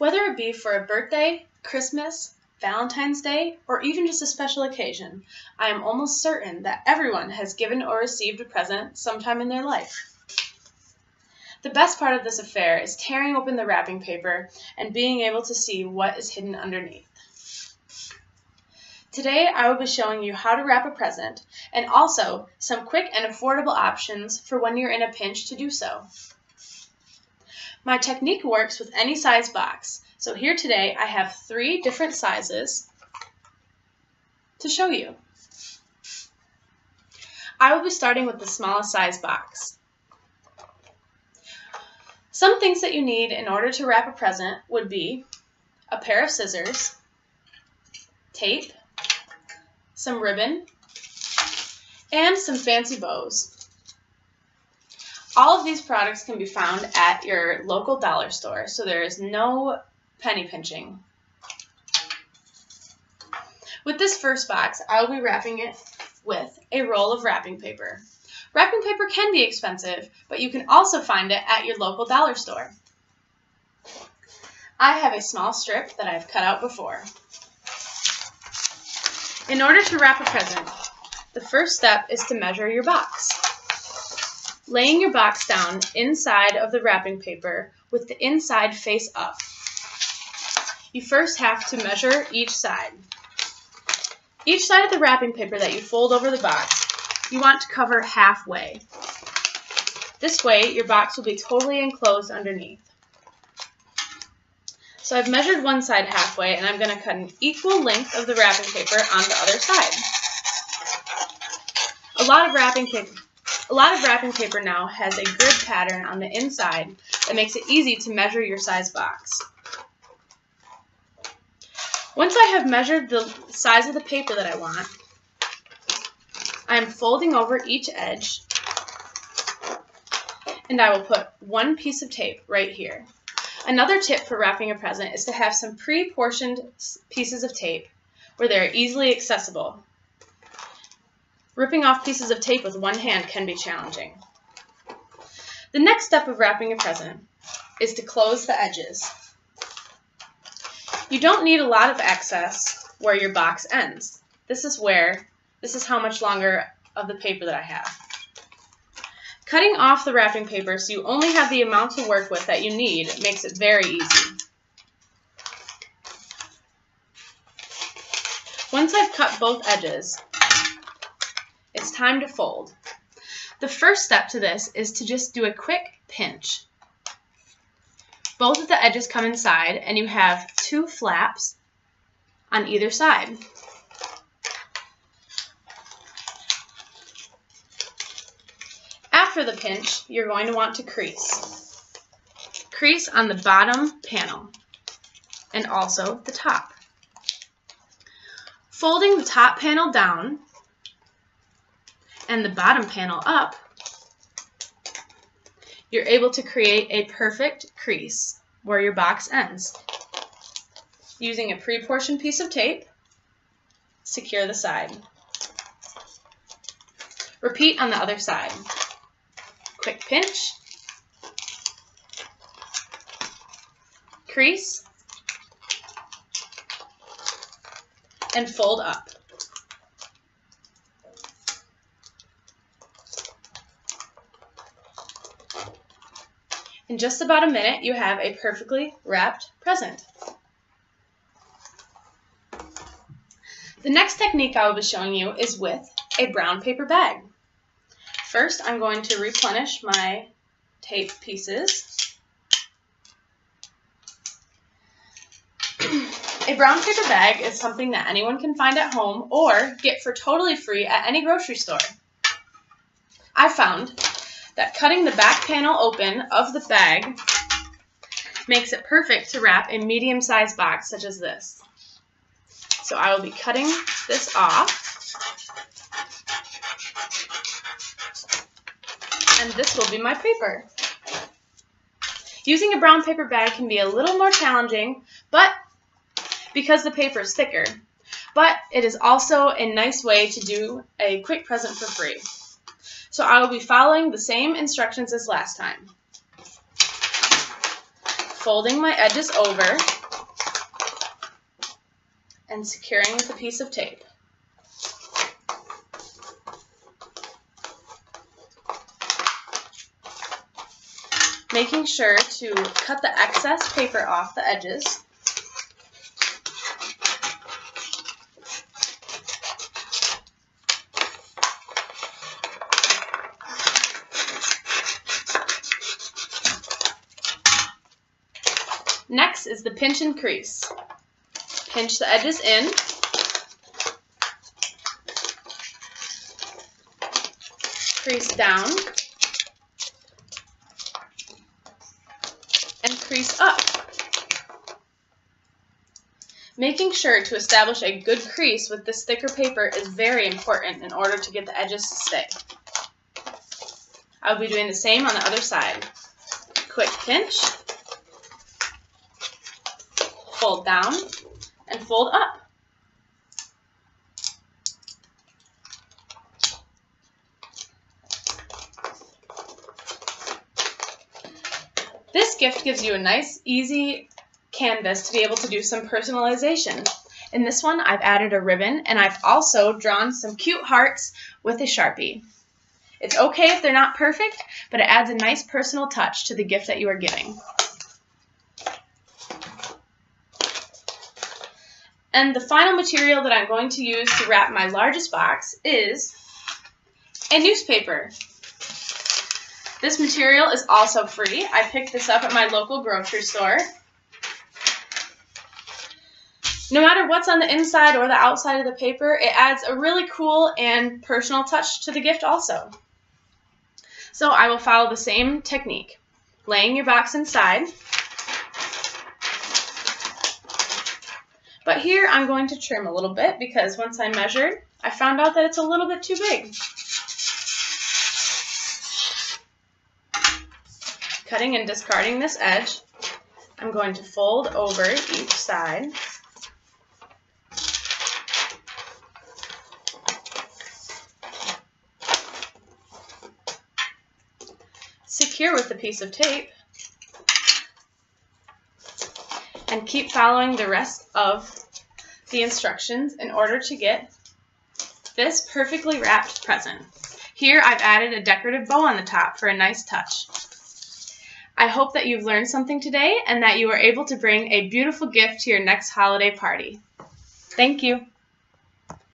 Whether it be for a birthday, Christmas, Valentine's Day, or even just a special occasion, I am almost certain that everyone has given or received a present sometime in their life. The best part of this affair is tearing open the wrapping paper and being able to see what is hidden underneath. Today, I will be showing you how to wrap a present and also some quick and affordable options for when you're in a pinch to do so. My technique works with any size box, so here today I have 3 different sizes to show you. I will be starting with the smallest size box. Some things that you need in order to wrap a present would be a pair of scissors, tape, some ribbon, and some fancy bows. All of these products can be found at your local dollar store, so there is no penny pinching. With this first box, I will be wrapping it with a roll of wrapping paper. Wrapping paper can be expensive, but you can also find it at your local dollar store. I have a small strip that I've cut out before. In order to wrap a present, the first step is to measure your box. Laying your box down inside of the wrapping paper with the inside face up. You first have to measure each side. Each side of the wrapping paper that you fold over the box, you want to cover halfway. This way, your box will be totally enclosed underneath. So I've measured one side halfway, and I'm going to cut an equal length of the wrapping paper on the other side. A lot of wrapping paper now has a grid pattern on the inside that makes it easy to measure your size box. Once I have measured the size of the paper that I want, I am folding over each edge, and I will put one piece of tape right here. Another tip for wrapping a present is to have some pre-portioned pieces of tape where they are easily accessible. Ripping off pieces of tape with one hand can be challenging. The next step of wrapping a present is to close the edges. You don't need a lot of excess where your box ends. This is how much longer of the paper that I have. Cutting off the wrapping paper so you only have the amount to work with that you need makes it very easy. Once I've cut both edges, it's time to fold. The first step to this is to just do a quick pinch. Both of the edges come inside and you have 2 flaps on either side. After the pinch, you're going to want to crease. Crease on the bottom panel and also the top. Folding the top panel down and the bottom panel up, you're able to create a perfect crease where your box ends. Using a pre-portioned piece of tape, secure the side. Repeat on the other side. Quick pinch, crease, and fold up. In just about a minute, you have a perfectly wrapped present. The next technique I will be showing you is with a brown paper bag. First, I'm going to replenish my tape pieces. A brown paper bag is something that anyone can find at home or get for totally free at any grocery store. I found that cutting the back panel open of the bag makes it perfect to wrap a medium-sized box such as this. So I will be cutting this off. And this will be my paper. Using a brown paper bag can be a little more challenging, but because the paper is thicker, but it is also a nice way to do a quick present for free. So I will be following the same instructions as last time. folding my edges over and securing with a piece of tape. Making sure to cut the excess paper off the edges. Next is the pinch and crease. Pinch the edges in. Crease down. And crease up. Making sure to establish a good crease with this thicker paper is very important in order to get the edges to stay. I'll be doing the same on the other side. Quick pinch. Fold down and fold up. This gift gives you a nice, easy canvas to be able to do some personalization. In this one, I've added a ribbon, and I've also drawn some cute hearts with a Sharpie. It's okay if they're not perfect, but it adds a nice personal touch to the gift that you are giving. And the final material that I'm going to use to wrap my largest box is a newspaper. This material is also free. I picked this up at my local grocery store. No matter what's on the inside or the outside of the paper, it adds a really cool and personal touch to the gift also. So I will follow the same technique. Laying your box inside. But here I'm going to trim a little bit because once I measured, I found out that it's a little bit too big. Cutting and discarding this edge, I'm going to fold over each side. Secure with a piece of tape. And keep following the rest of the instructions in order to get this perfectly wrapped present. Here I've added a decorative bow on the top for a nice touch. I hope that you've learned something today and that you are able to bring a beautiful gift to your next holiday party. Thank you.